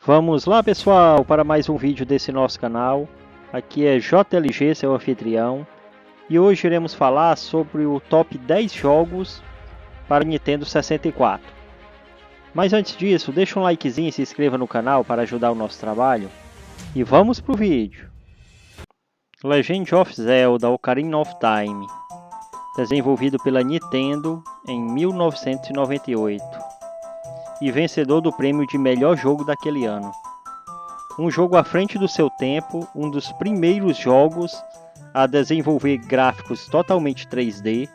Vamos lá, pessoal, para mais um vídeo desse nosso canal. Aqui é JLG, seu anfitrião, e hoje iremos falar sobre o top 10 jogos para Nintendo 64. Mas antes disso, deixa um likezinho e se inscreva no canal para ajudar o nosso trabalho. E vamos pro vídeo. Legend of Zelda: Ocarina of Time, desenvolvido pela Nintendo em 1998 e vencedor do prêmio de melhor jogo daquele ano. Um jogo à frente do seu tempo, um dos primeiros jogos a desenvolver gráficos totalmente 3D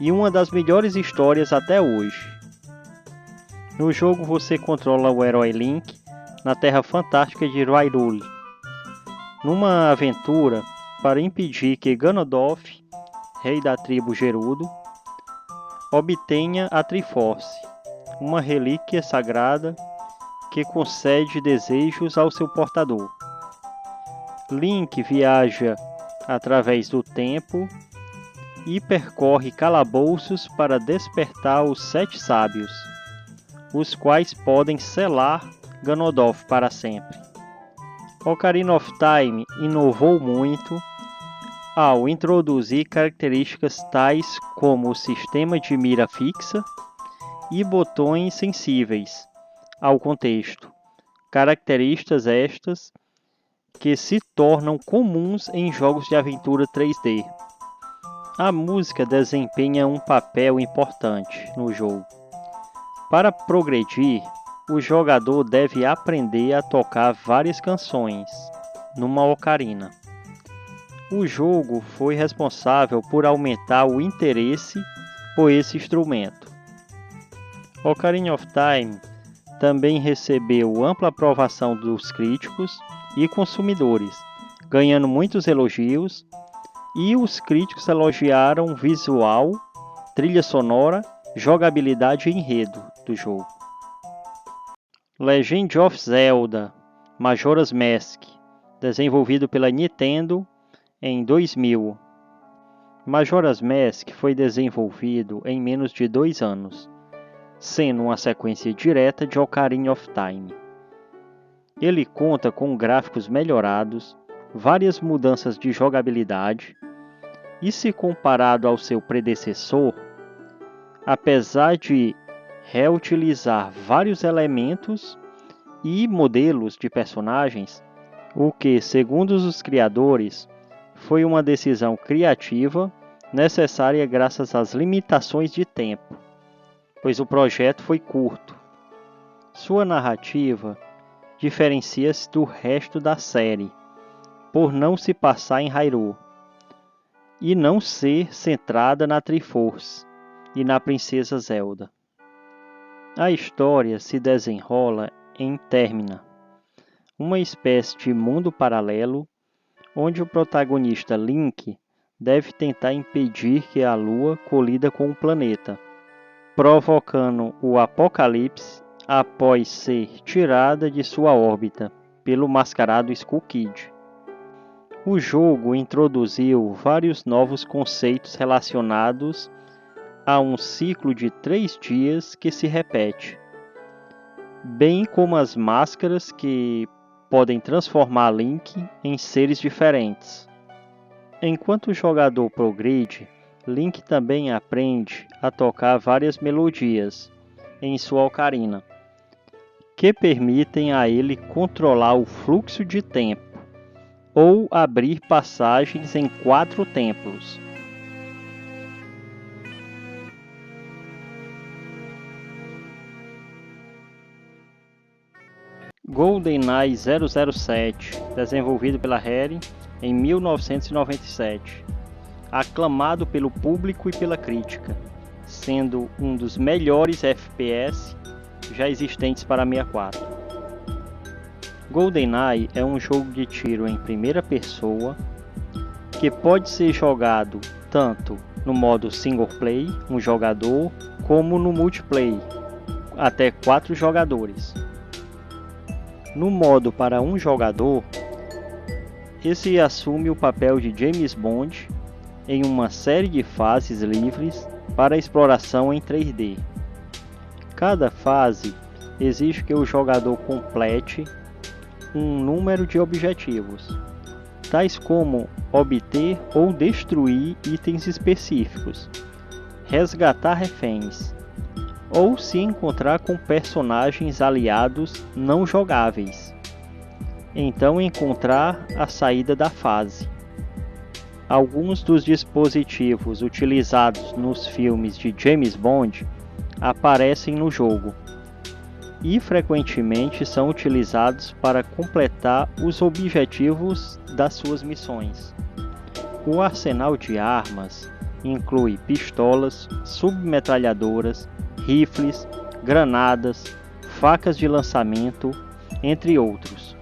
e uma das melhores histórias até hoje. No jogo você controla o herói Link na Terra Fantástica de Hyrule, numa aventura para impedir que Ganondorf, rei da tribo Gerudo, obtenha a Triforce, uma relíquia sagrada que concede desejos ao seu portador. Link viaja através do tempo e percorre calabouços para despertar os 7 sábios, os quais podem selar Ganondorf para sempre. Ocarina of Time inovou muito ao introduzir características tais como o sistema de mira fixa e botões sensíveis ao contexto, características estas que se tornam comuns em jogos de aventura 3D. A música desempenha um papel importante no jogo. Para progredir, o jogador deve aprender a tocar várias canções numa ocarina. O jogo foi responsável por aumentar o interesse por esse instrumento. Ocarina of Time também recebeu ampla aprovação dos críticos e consumidores, ganhando muitos elogios, e os críticos elogiaram o visual, trilha sonora, jogabilidade e enredo do jogo. Legend of Zelda: Majora's Mask, desenvolvido pela Nintendo em 2000. Majora's Mask foi desenvolvido em menos de 2 anos, sendo uma sequência direta de Ocarina of Time. Ele conta com gráficos melhorados, várias mudanças de jogabilidade, e se comparado ao seu predecessor, apesar de reutilizar vários elementos e modelos de personagens, o que, segundo os criadores, foi uma decisão criativa necessária graças às limitações de tempo, pois o projeto foi curto. Sua narrativa diferencia-se do resto da série por não se passar em Hyrule e não ser centrada na Triforce e na Princesa Zelda. A história se desenrola em Termina, uma espécie de mundo paralelo onde o protagonista Link deve tentar impedir que a Lua colida com o planeta, provocando o apocalipse após ser tirada de sua órbita pelo mascarado Skull Kid. O jogo introduziu vários novos conceitos relacionados a um ciclo de 3 dias que se repete, bem como as máscaras que podem transformar Link em seres diferentes. Enquanto o jogador progride, Link também aprende a tocar várias melodias em sua ocarina, que permitem a ele controlar o fluxo de tempo ou abrir passagens em 4 templos. GoldenEye 007, desenvolvido pela Rare em 1997. Aclamado pelo público e pela crítica, sendo um dos melhores FPS já existentes para 64. GoldenEye é um jogo de tiro em primeira pessoa que pode ser jogado tanto no modo single play, um jogador, como no multiplayer, até 4 jogadores. No modo para um jogador, esse assume o papel de James Bond em uma série de fases livres para exploração em 3D. Cada fase exige que o jogador complete um número de objetivos, tais como obter ou destruir itens específicos, resgatar reféns, ou se encontrar com personagens aliados não jogáveis. Então encontrar a saída da fase. Alguns dos dispositivos utilizados nos filmes de James Bond aparecem no jogo e frequentemente são utilizados para completar os objetivos das suas missões. O arsenal de armas inclui pistolas, submetralhadoras, rifles, granadas, facas de lançamento, entre outros.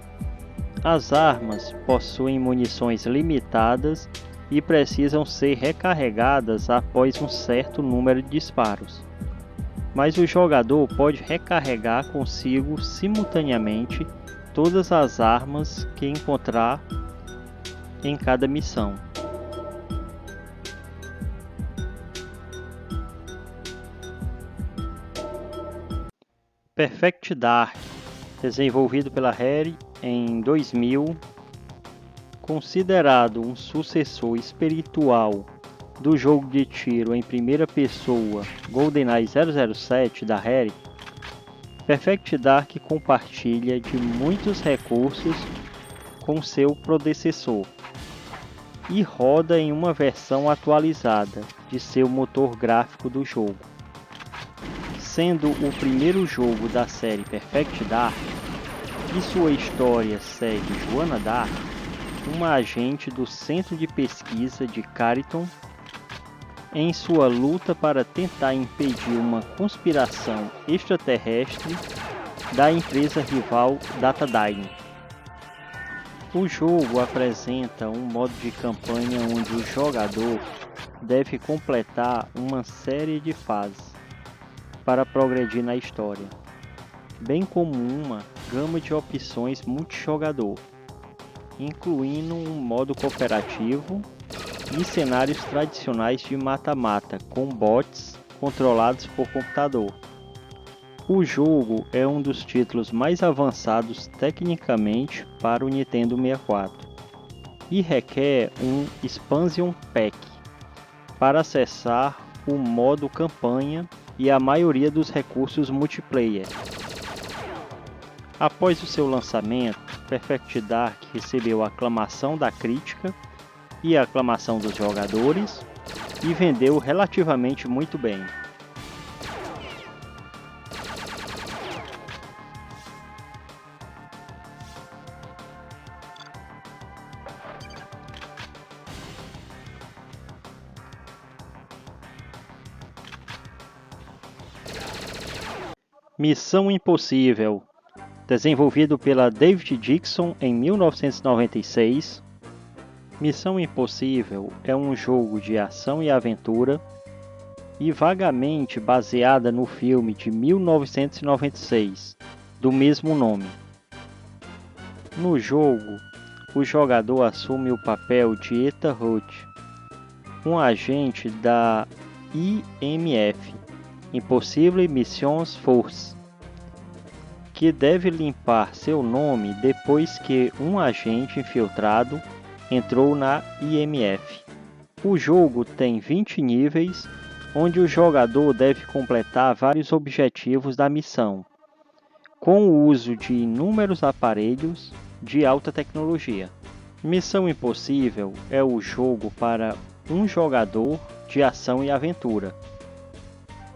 As armas possuem munições limitadas e precisam ser recarregadas após um certo número de disparos. Mas o jogador pode recarregar consigo simultaneamente todas as armas que encontrar em cada missão. Perfect Dark, desenvolvido pela Rare em 2000, considerado um sucessor espiritual do jogo de tiro em primeira pessoa GoldenEye 007 da Rare, Perfect Dark compartilha de muitos recursos com seu predecessor e roda em uma versão atualizada de seu motor gráfico do jogo. Sendo o primeiro jogo da série Perfect Dark, e sua história segue Joanna Dark, uma agente do Centro de Pesquisa de Cariton, em sua luta para tentar impedir uma conspiração extraterrestre da empresa rival Datadyne. O jogo apresenta um modo de campanha onde o jogador deve completar uma série de fases para progredir na história, bem como uma gama de opções multijogador, incluindo um modo cooperativo e cenários tradicionais de mata-mata com bots controlados por computador. O jogo é um dos títulos mais avançados tecnicamente para o Nintendo 64 e requer um Expansion Pack para acessar o modo campanha e a maioria dos recursos multiplayer. Após o seu lançamento, Perfect Dark recebeu a aclamação da crítica e a aclamação dos jogadores e vendeu relativamente muito bem. Missão Impossível, desenvolvido pela David Dixon em 1996. Missão Impossível é um jogo de ação e aventura e vagamente baseada no filme de 1996, do mesmo nome. No jogo, o jogador assume o papel de Ethan Hunt, um agente da IMF, Impossible Missions Force, que deve limpar seu nome depois que um agente infiltrado entrou na IMF. O jogo tem 20 níveis, onde o jogador deve completar vários objetivos da missão, com o uso de inúmeros aparelhos de alta tecnologia. Missão Impossível é o jogo para um jogador de ação e aventura,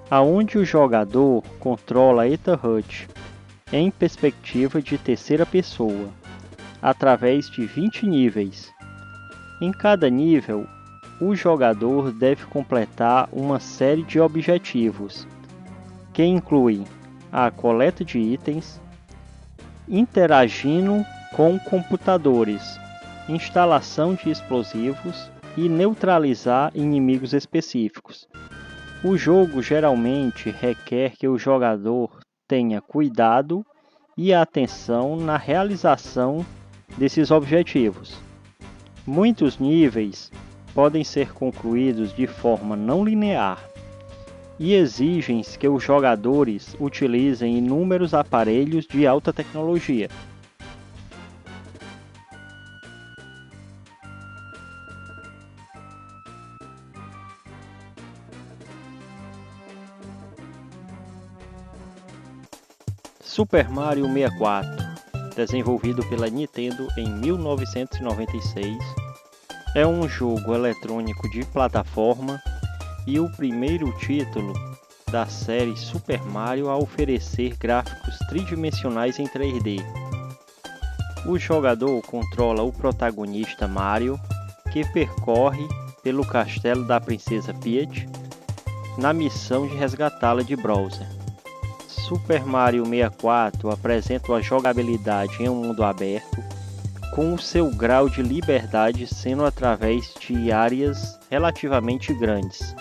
aonde o jogador controla Ethan Hunt em perspectiva de terceira pessoa, através de 20 níveis. Em cada nível, o jogador deve completar uma série de objetivos, que incluem a coleta de itens, interagindo com computadores, instalação de explosivos e neutralizar inimigos específicos. O jogo geralmente requer que o jogador tenha cuidado e atenção na realização desses objetivos. Muitos níveis podem ser concluídos de forma não linear, e exigem que os jogadores utilizem inúmeros aparelhos de alta tecnologia. Super Mario 64, desenvolvido pela Nintendo em 1996, é um jogo eletrônico de plataforma e o primeiro título da série Super Mario a oferecer gráficos tridimensionais em 3D. O jogador controla o protagonista Mario, que percorre pelo castelo da princesa Peach na missão de resgatá-la de Bowser. Super Mario 64 apresenta uma jogabilidade em um mundo aberto, com o seu grau de liberdade sendo através de áreas relativamente grandes.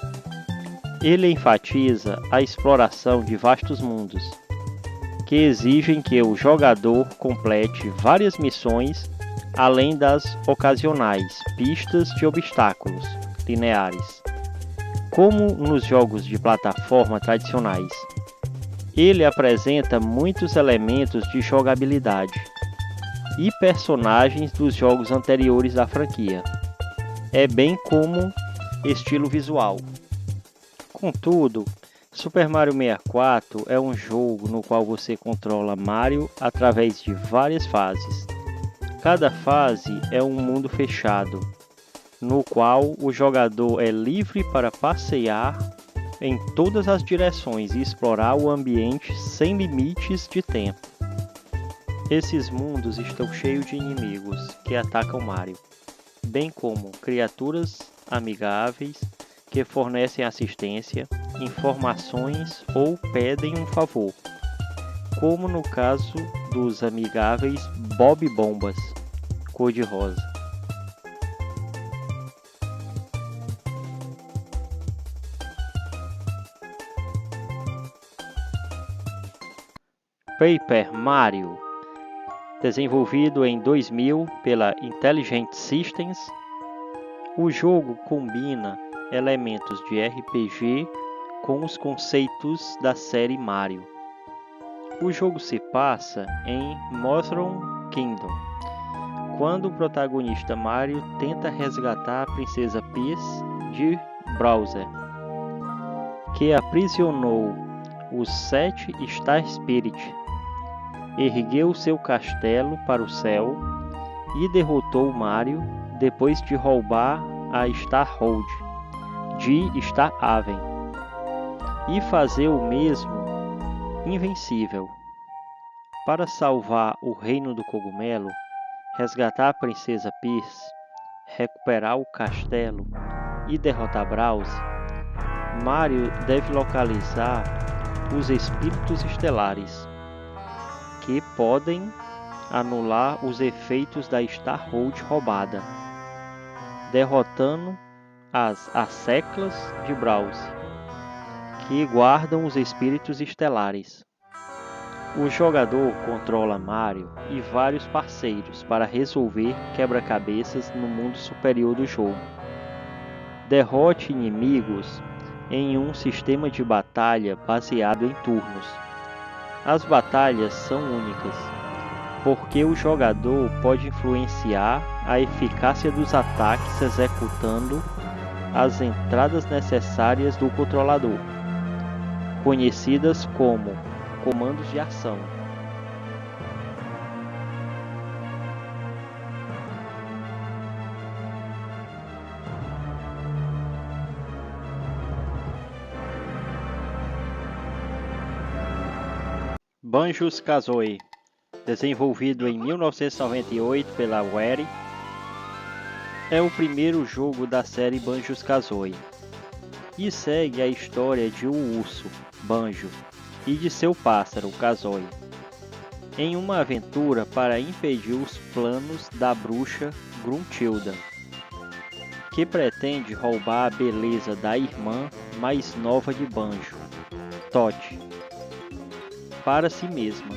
Ele enfatiza a exploração de vastos mundos, que exigem que o jogador complete várias missões, além das ocasionais pistas de obstáculos lineares, como nos jogos de plataforma tradicionais. Ele apresenta muitos elementos de jogabilidade e personagens dos jogos anteriores da franquia, bem como estilo visual. Contudo, Super Mario 64 é um jogo no qual você controla Mario através de várias fases. Cada fase é um mundo fechado, no qual o jogador é livre para passear em todas as direções e explorar o ambiente sem limites de tempo. Esses mundos estão cheios de inimigos que atacam Mario, bem como criaturas amigáveis que fornecem assistência, informações ou pedem um favor, como no caso dos amigáveis Bob Bombas, cor-de-rosa. Paper Mario, desenvolvido em 2000 pela Intelligent Systems, o jogo combina elementos de RPG com os conceitos da série Mario. O jogo se passa em Mushroom Kingdom, quando o protagonista Mario tenta resgatar a princesa Peach de Bowser, que aprisionou os 7 Star Spirit, ergueu seu castelo para o céu e derrotou Mario depois de roubar a Star Road de Star Haven e fazer o mesmo invencível. Para salvar o reino do cogumelo, resgatar a princesa Peach, recuperar o castelo e derrotar Bowser, Mario deve localizar os espíritos estelares, que podem anular os efeitos da Star Road roubada, derrotando as Asseclas de Bowser, que guardam os espíritos estelares. O jogador controla Mario e vários parceiros para resolver quebra-cabeças no mundo superior do jogo. Derrote inimigos em um sistema de batalha baseado em turnos. As batalhas são únicas, porque o jogador pode influenciar a eficácia dos ataques executando as entradas necessárias do controlador, conhecidas como comandos de ação. Banjo-Kazooie, desenvolvido em 1998 pela Rare, é o primeiro jogo da série Banjo-Kazooie e segue a história de um urso, Banjo, e de seu pássaro, Kazooie, em uma aventura para impedir os planos da bruxa Gruntilda, que pretende roubar a beleza da irmã mais nova de Banjo, Todd, para si mesma.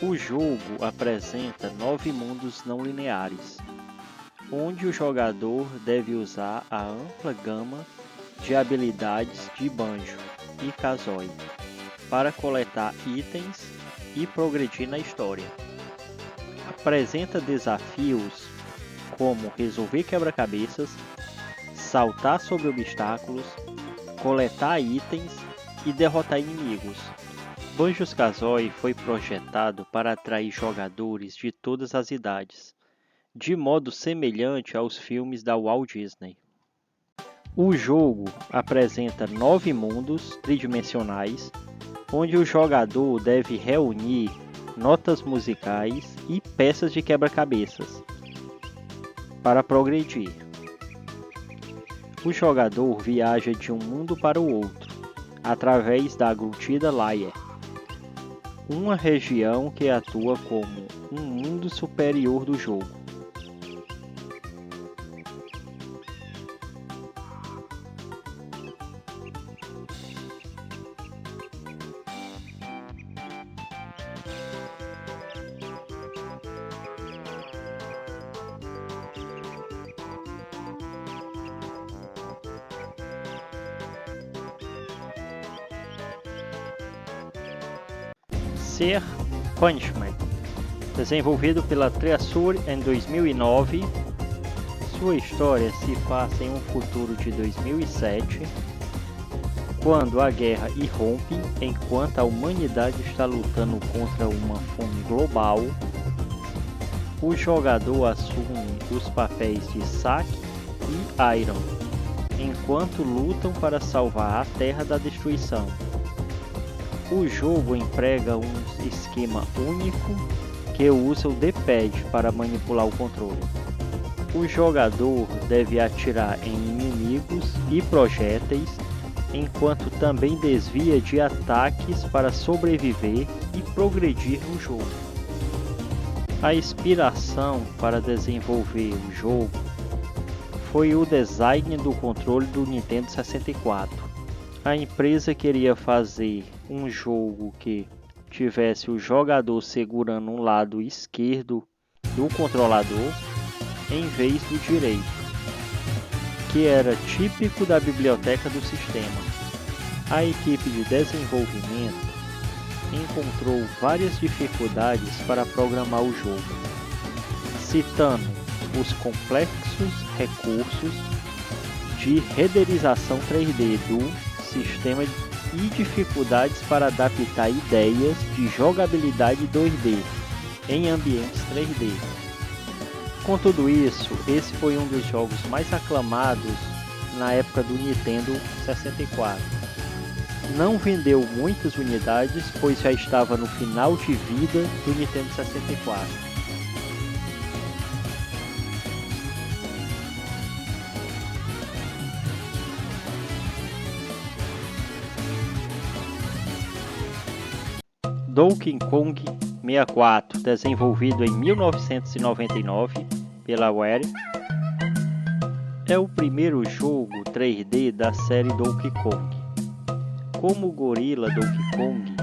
O jogo apresenta 9 mundos não lineares, onde o jogador deve usar a ampla gama de habilidades de Banjo e Kazooie para coletar itens e progredir na história. Apresenta desafios como resolver quebra-cabeças, saltar sobre obstáculos, coletar itens e derrotar inimigos. Banjo-Kazooie foi projetado para atrair jogadores de todas as idades, de modo semelhante aos filmes da Walt Disney. O jogo apresenta 9 mundos tridimensionais, onde o jogador deve reunir notas musicais e peças de quebra-cabeças para progredir. O jogador viaja de um mundo para o outro, através da Glutida Layer, uma região que atua como um mundo superior do jogo. Ser Punishment, desenvolvido pela Treasure em 2009, sua história se passa em um futuro de 2007, quando a guerra irrompe enquanto a humanidade está lutando contra uma fome global. O jogador assume os papéis de Zack e Iron, enquanto lutam para salvar a Terra da destruição. O jogo emprega um esquema único que usa o D-pad para manipular o controle. O jogador deve atirar em inimigos e projéteis, enquanto também desvia de ataques para sobreviver e progredir no jogo. A inspiração para desenvolver o jogo foi o design do controle do Nintendo 64. A empresa queria fazer um jogo que tivesse o jogador segurando um lado esquerdo do controlador em vez do direito, que era típico da biblioteca do sistema. A equipe de desenvolvimento encontrou várias dificuldades para programar o jogo, citando os complexos recursos de renderização 3D do sistema e dificuldades para adaptar ideias de jogabilidade 2D em ambientes 3D. Com tudo isso, esse foi um dos jogos mais aclamados na época do Nintendo 64. Não vendeu muitas unidades, pois já estava no final de vida do Nintendo 64. Donkey Kong 64, desenvolvido em 1999 pela Rare, é o primeiro jogo 3D da série Donkey Kong. Como o gorila Donkey Kong,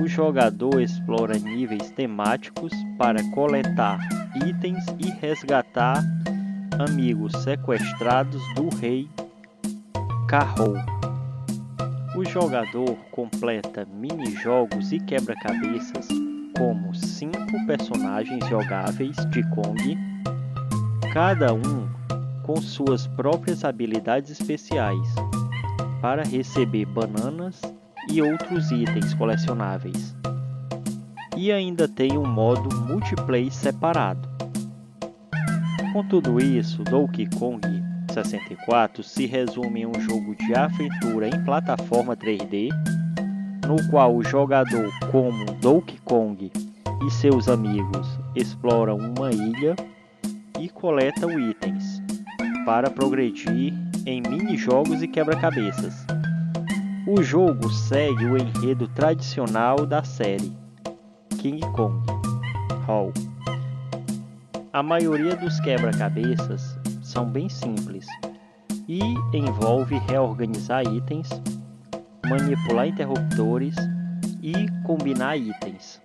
o jogador explora níveis temáticos para coletar itens e resgatar amigos sequestrados do rei Carol. O jogador completa mini-jogos e quebra-cabeças como 5 personagens jogáveis de Kong, cada um com suas próprias habilidades especiais, para receber bananas e outros itens colecionáveis. E ainda tem um modo multiplayer separado. Com tudo isso, Donkey Kong 64 se resume em um jogo de aventura em plataforma 3D, no qual o jogador, como Donkey Kong e seus amigos, exploram uma ilha e coletam itens para progredir em mini-jogos e quebra-cabeças. O jogo segue o enredo tradicional da série, King Kong Hall. A maioria dos quebra-cabeças são bem simples e envolve reorganizar itens, manipular interruptores e combinar itens.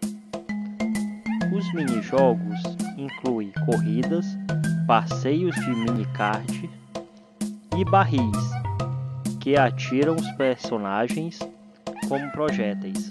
Os minijogos incluem corridas, passeios de minicart e barris, que atiram os personagens como projéteis.